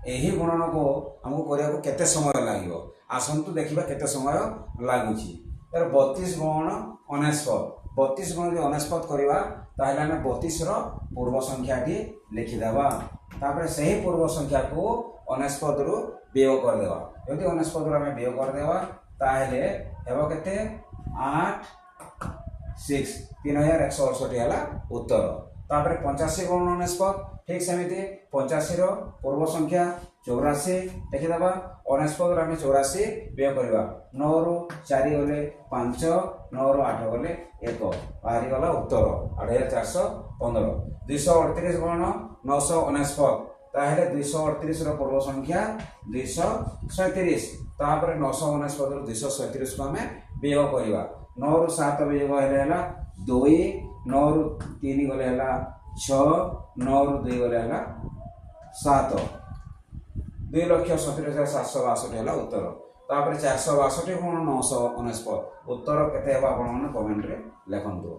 यही गुणन को आमको करने को केते समय लगे आसतु देखा केते समय लगुच यार 32 गुणन 49 32 गुण जो 49 करवा ताहले आम 32 पूर्व संख्याटी लिखिदेवा से ही पूर्व संख्या को 49 रु व्यय करदेवा जदि 49 आम व्यय करदेवा ताहले हेब केते 8 6 3168 है उत्तर तापर 85 गुण 49 ठीक सेमती 85 पूर्व संख्या 84 देखीदेवा 49 आम 84 व्यय करवा 9 रु 4 गले 5 9 रु 8 गले 1 बाहरी गला उत्तर 8415 238 गुण 949 ताहले 238 पूर्व संख्या 237 तापर 949 रु 237 को आम व्यय करवा 9 रु 7 व्यय है 2 9 रु 3 गले 6 9 रु 2 गले 7 2,70,762 है उत्तर तापर 462 गुण 949 उत्तर केते कमेंट रे लिखंतु।